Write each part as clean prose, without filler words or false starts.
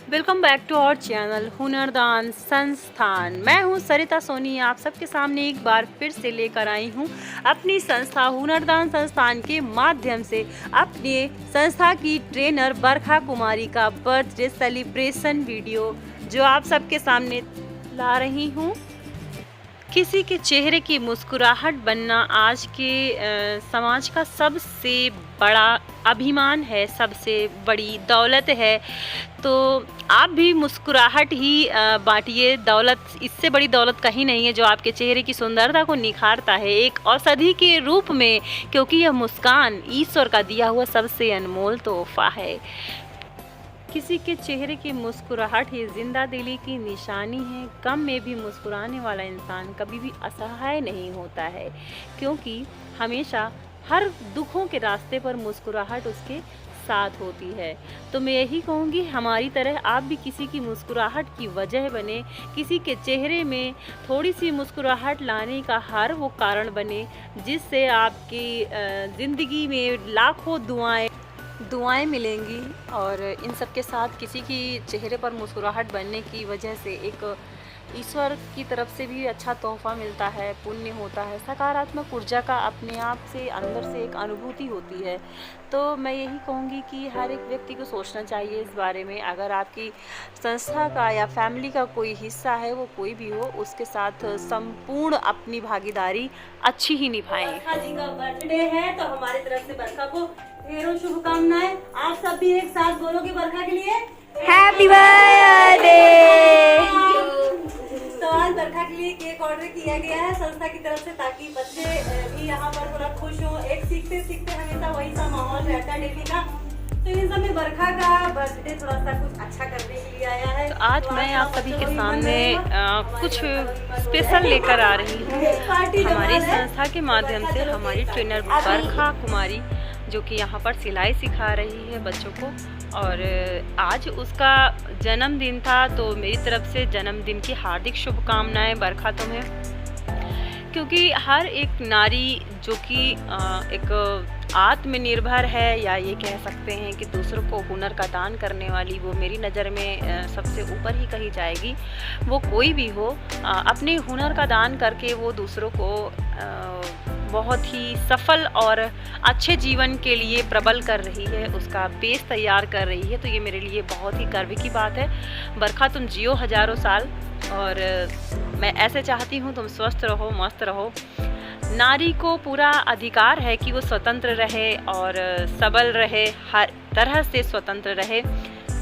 Welcome back to our channel Hunardaan Sansthan. मैं हूं सरिता सोनी, आप सबके सामने एक बार फिर से लेकर आई हूं अपनी संस्था हुनरदान संस्थान के माध्यम से अपने संस्था की ट्रेनर बरखा कुमारी का बर्थडे सेलिब्रेशन वीडियो जो आप सबके सामने ला रही हूं। किसी के चेहरे की मुस्कुराहट बनना आज के समाज का सबसे बड़ा अभिमान है, सबसे बड़ी दौलत है। तो आप भी मुस्कुराहट ही बांटिए। दौलत, इससे बड़ी दौलत कहीं नहीं है जो आपके चेहरे की सुंदरता को निखारता है एक औषधि के रूप में, क्योंकि यह मुस्कान ईश्वर का दिया हुआ सबसे अनमोल तोहफा है। किसी के चेहरे की मुस्कुराहट ही जिंदा दिली की निशानी है। गम में भी मुस्कुराने वाला इंसान कभी भी असहाय नहीं होता है, क्योंकि हमेशा हर दुखों के रास्ते पर मुस्कुराहट उसके साथ होती है। तो मैं यही कहूँगी, हमारी तरह आप भी किसी की मुस्कुराहट की वजह बने, किसी के चेहरे में थोड़ी सी मुस्कुराहट लाने का हर वो कारण बने जिससे आपकी ज़िंदगी में लाखों दुआएं मिलेंगी। और इन सब के साथ किसी की चेहरे पर मुस्कुराहट बनने की वजह से एक ईश्वर की तरफ से भी अच्छा तोहफा मिलता है, पुण्य होता है, सकारात्मक ऊर्जा का अपने आप से अंदर से एक अनुभूति होती है। तो मैं यही कहूँगी कि हर एक व्यक्ति को सोचना चाहिए इस बारे में। अगर आपकी संस्था का या फैमिली का कोई हिस्सा है, वो कोई भी हो, उसके साथ संपूर्ण अपनी भागीदारी अच्छी ही निभाएं। बरखा जी का बर्थडे है तो हमारी तरफ से बरखा को ढेरों शुभकामनाएं। आप सब भी एक साथ बोलोगे बरखा के लिए हैप्पी बर्थडे। तो आज बरखा के लिए केक ऑर्डर किया गया है संस्था की तरफ से, ताकि बच्चे भी यहाँ पर थोड़ा खुश हो। एक सीखते सीखते हमेशा वही सा माहौल रहता है डेली का, तो इन सब में बरखा का बर्थडे थोड़ा सा कुछ अच्छा करने के लिए आया है। तो आज मैं आप सभी के सामने कुछ स्पेशल लेकर आ रही हूँ हमारी संस्था के माध्यम से। हमारी ट्रेनर बरखा कुमारी जो कि यहाँ पर सिलाई सिखा रही है बच्चों को, और आज उसका जन्मदिन था, तो मेरी तरफ से जन्मदिन की हार्दिक शुभकामनाएं बरखा तुम्हें। क्योंकि हर एक नारी जो कि एक आत्मनिर्भर है, या ये कह सकते हैं कि दूसरों को हुनर का दान करने वाली, वो मेरी नज़र में सबसे ऊपर ही कही जाएगी। वो कोई भी हो, अपने हुनर का दान करके वो दूसरों को बहुत ही सफल और अच्छे जीवन के लिए प्रबल कर रही है, उसका बेस तैयार कर रही है। तो ये मेरे लिए बहुत ही गर्व की बात है। बरखा, तुम जियो हजारों साल, और मैं ऐसे चाहती हूँ तुम स्वस्थ रहो, मस्त रहो। नारी को पूरा अधिकार है कि वो स्वतंत्र रहे और सबल रहे, हर तरह से स्वतंत्र रहे।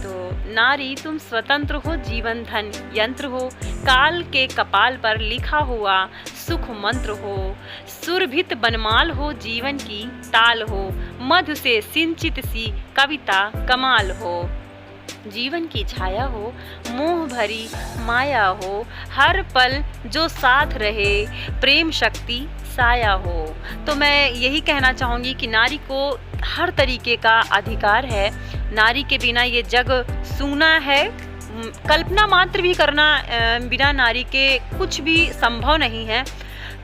तो नारी, तुम स्वतंत्र हो, जीवन धन यंत्र हो, काल के कपाल पर लिखा हुआ सुख मंत्र हो, सुरभित बनमाल हो, जीवन की ताल हो, मधु से सिंचित सी कविता कमाल हो, जीवन की छाया हो, मोह भरी माया हो, हर पल जो साथ रहे, प्रेम शक्ति साया हो। तो मैं यही कहना चाहूँगी कि नारी को हर तरीके का अधिकार है। नारी के बिना ये जग सूना है। कल्पना मात्र भी करना बिना नारी के कुछ भी संभव नहीं है।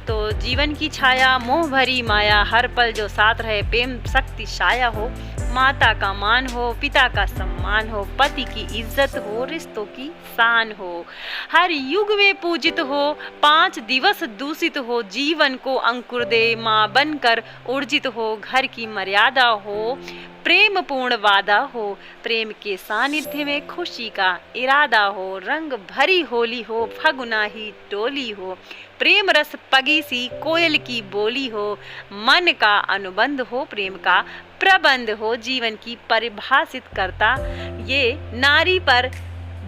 तो जीवन की छाया, मोह भरी माया, हर पल जो साथ रहे, प्रेम शक्ति साया हो, माता का मान हो, पिता का सम्मान हो, पति की इज्जत हो, रिश्तों की शान हो, हर युग में पूजित हो, 5 दिवस दूषित हो, जीवन को अंकुर दे, माँ बनकर ऊर्जित हो, घर की मर्यादा हो, प्रेम पूर्ण वादा हो, प्रेम के सानिध्य में खुशी का इरादा हो, रंग भरी होली हो, फगुना ही टोली हो, प्रेम रस पगी सी कोयल की बोली हो, मन का अनुबंध हो, प्रेम का प्रबंध हो, जीवन की परिभाषित करता। ये नारी पर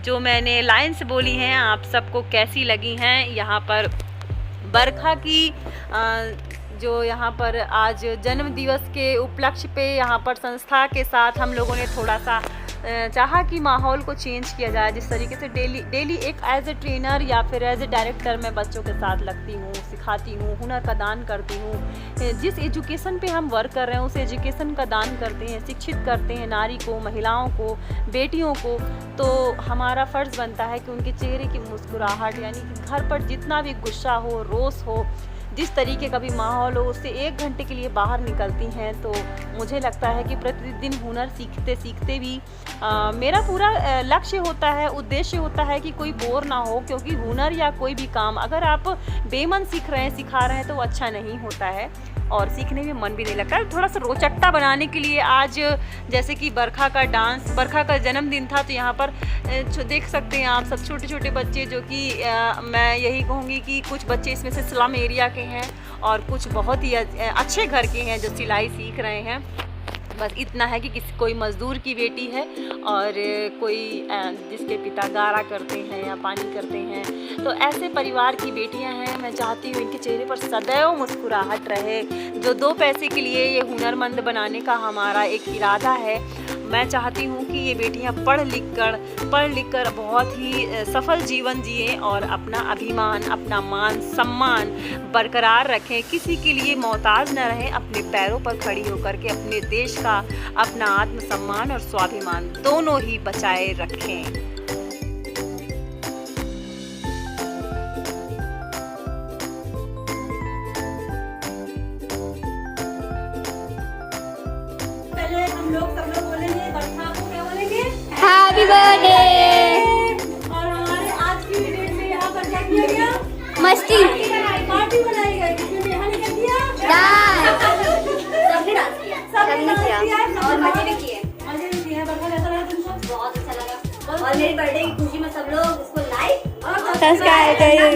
जो मैंने लाइन्स बोली हैं, आप सबको कैसी लगी हैं? यहाँ पर बरखा की जो यहाँ पर आज जन्म दिवस के उपलक्ष्य पे यहाँ पर संस्था के साथ हम लोगों ने थोड़ा सा चाहा कि माहौल को चेंज किया जाए। जिस तरीके से डेली एक एज ए ट्रेनर या फिर एज ए डायरेक्टर मैं बच्चों के साथ लगती हूँ, सिखाती हूँ, हुनर का दान करती हूँ। जिस एजुकेशन पे हम वर्क कर रहे हैं उस एजुकेशन का दान करते हैं, शिक्षित करते हैं नारी को, महिलाओं को, बेटियों को। तो हमारा फ़र्ज़ बनता है कि उनके चेहरे की मुस्कुराहट, यानी कि घर पर जितना भी गुस्सा हो, रोष हो, जिस तरीके का भी माहौल हो उससे 1 घंटे के लिए बाहर निकलती हैं, तो मुझे लगता है कि प्रतिदिन हुनर सीखते सीखते भी मेरा पूरा लक्ष्य होता है, उद्देश्य होता है कि कोई बोर ना हो, क्योंकि हुनर या कोई भी काम अगर आप बेमन सीख रहे हैं, सिखा रहे हैं तो वो अच्छा नहीं होता है और सीखने में मन भी नहीं लगता। थोड़ा सा रोचकता बनाने के लिए आज जैसे कि बरखा का डांस, बरखा का जन्मदिन था, तो यहाँ पर देख सकते हैं आप सब छोटे छोटे बच्चे, जो कि मैं यही कहूँगी कि कुछ बच्चे इसमें से स्लम एरिया के हैं और कुछ बहुत ही अच्छे घर के हैं जो सिलाई सीख रहे हैं। बस इतना है कि कोई मज़दूर की बेटी है और कोई जिसके पिता गारा करते हैं या पानी करते हैं, तो ऐसे परिवार की बेटियां हैं। मैं चाहती हूँ इनके चेहरे पर सदैव मुस्कुराहट रहे। जो 2 पैसे के लिए ये हुनरमंद बनाने का हमारा एक इरादा है, मैं चाहती हूँ कि ये बेटियाँ पढ़ लिख कर बहुत ही सफल जीवन जिएं और अपना अभिमान, अपना मान सम्मान बरकरार रखें, किसी के लिए मोहताज न रहें, अपने पैरों पर खड़ी होकर के अपने देश का, अपना आत्मसम्मान और स्वाभिमान दोनों ही बचाए रखें। पहले हम लोग सब लोग बोलेंगे बरखा को, क्या बोलेंगे? Happy birthday. और हमारे आज की डेट में यहाँ पर क्या किया गया? मस्ती पार्टी बनाई गई, जिसमें यहाँ ने क्या किया? डांस सबने डांस किया, सबने डांस किया और मजे भी किए। मजे भी किए। बरखा कैसा लगा तुमको? बहुत अच्छा लगा और मेरी बर्थडे की खुशी में सब लोग इसको लाइक और सब्सक्राइब करिए।